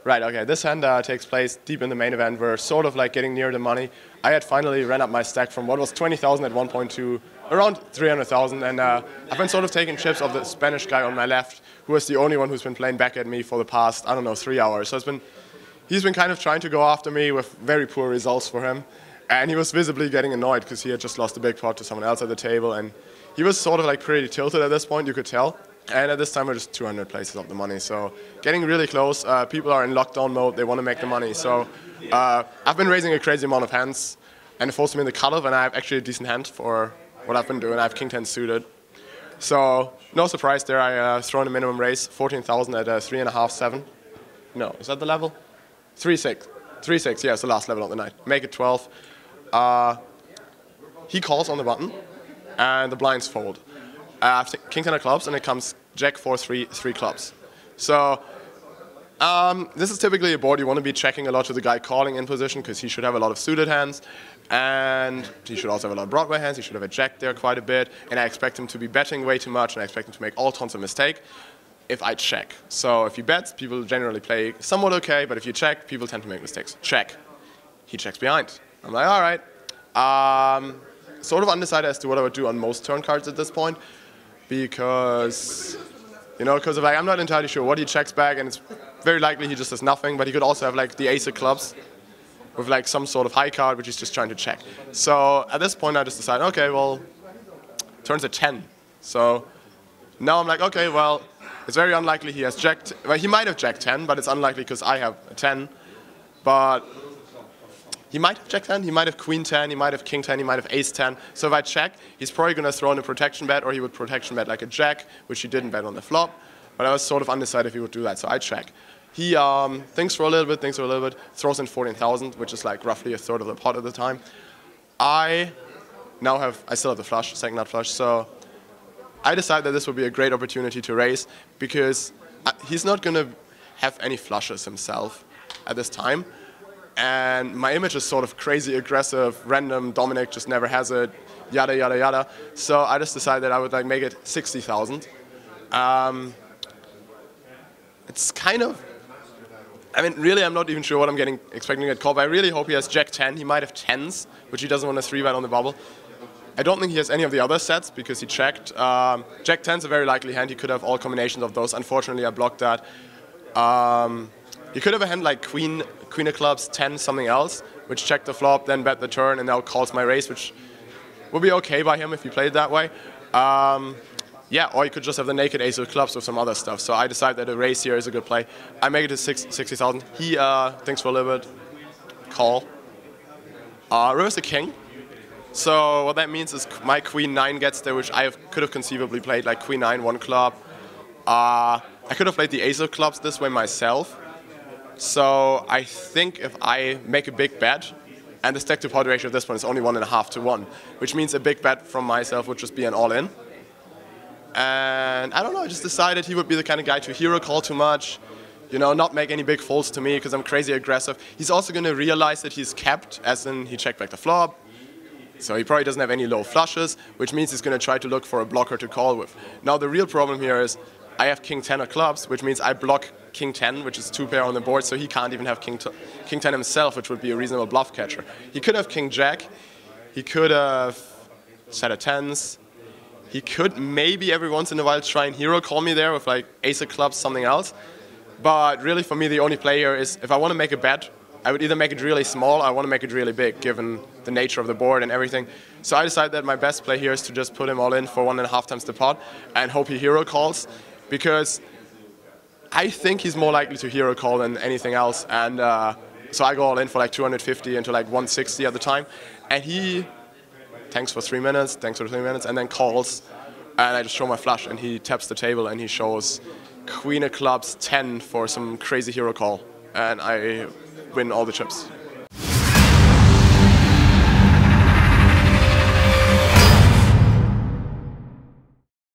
Right, okay. This hand takes place deep in the main event. We're sort of like getting near the money. I had finally ran up my stack from what was 20,000 at one point to around 300,000, and I've been sort of taking chips of the Spanish guy on my left, who was the only one who's been playing back at me for the past, I don't know, 3 hours. So he's been kind of trying to go after me with very poor results for him, and he was visibly getting annoyed because he had just lost a big pot to someone else at the table, and he was sort of like pretty tilted at this point, you could tell. And at this time, we're just 200 places of the money, so getting really close. People are in lockdown mode, they want to make the money. So I've been raising a crazy amount of hands, and it forced me in the cutoff, and I have actually a decent hand for what I've been doing. I have king 10 suited. So no surprise there, I thrown a minimum raise, 14,000 at 3.5, 7. No, is that the level? 3-6. 3-6, yeah, it's the last level of the night. Make it 12. He calls on the button, and the blinds fold. I have king 10 of clubs, and it comes jack 4, 3, 3 clubs. So this is typically a board you want to be checking a lot to the guy calling in position, because he should have a lot of suited hands, and he should also have a lot of Broadway hands. He should have a jack there quite a bit, and I expect him to be betting way too much, and I expect him to make all tons of mistakes if I check. So if he bets, people generally play somewhat okay, but if you check, people tend to make mistakes. Check. He checks behind. I'm like, all right. Sort of undecided as to what I would do on most turn cards at this point, because like, I'm not entirely sure what he checks back, and it's very likely he just does nothing, but he could also have like the ace of clubs with like some sort of high card which he's just trying to check. So at this point I just decided, okay, well, turns at 10. So now I'm like, okay, well, it's very unlikely he has jacked, well, he might have jacked 10, but it's unlikely because I have a 10. But he might have jack 10, he might have queen 10, he might have king 10, he might have ace 10. So if I check, he's probably going to throw in a protection bet, or he would protection bet like a jack, which he didn't bet on the flop. But I was sort of undecided if he would do that, so I check. He thinks for a little bit, throws in 14,000, which is like roughly a third of the pot at the time. I still have the flush, second nut flush, so I decided that this would be a great opportunity to raise, because he's not going to have any flushes himself at this time. And my image is sort of crazy, aggressive, random, Dominic just never has it, yada, yada, yada. So I just decided that I would like make it 60,000. It's kind of, I mean, really I'm not even sure what I'm expecting to get called, but I really hope he has jack 10. He might have 10s, which he doesn't want to 3-bet on the bubble. I don't think he has any of the other sets because he checked. Jack 10's a very likely hand. He could have all combinations of those. Unfortunately, I blocked that. He could have a hand like queen of clubs, 10, something else, which checked the flop, then bet the turn, and now calls my raise, which would be okay by him if he played that way. Yeah, or he could just have the naked ace of clubs with some other stuff. So I decided that a raise here is a good play. I make it to 60,000. He thinks for a little bit. Call. Reverse the king. So what that means is my queen 9 gets there, which I could have conceivably played like queen 9, 1 club. I could have played the ace of clubs this way myself. So I think if I make a big bet, and the stack to pot ratio of this one is only 1.5 to 1, which means a big bet from myself would just be an all-in. And I don't know, I just decided he would be the kind of guy to hero call too much, not make any big folds to me because I'm crazy aggressive. He's also going to realize that he's capped, as in he checked back the flop. So he probably doesn't have any low flushes, which means he's going to try to look for a blocker to call with. Now the real problem here is I have king 10 of clubs, which means I block king 10, which is 2 pair on the board, so he can't even have king 10 himself, which would be a reasonable bluff catcher. He could have king jack, he could have set of 10s, he could maybe every once in a while try and hero call me there with like ace of clubs, something else. But really for me the only play here is if I want to make a bet, I would either make it really small or I want to make it really big given the nature of the board and everything. So I decided that my best play here is to just put him all in for 1.5 times the pot and hope he hero calls, because I think he's more likely to hero call than anything else. And so I go all in for like 250 into like 160 at the time. And he thanks for 3 minutes, and then calls. And I just show my flush and he taps the table and he shows queen of clubs 10 for some crazy hero call. And I win all the chips.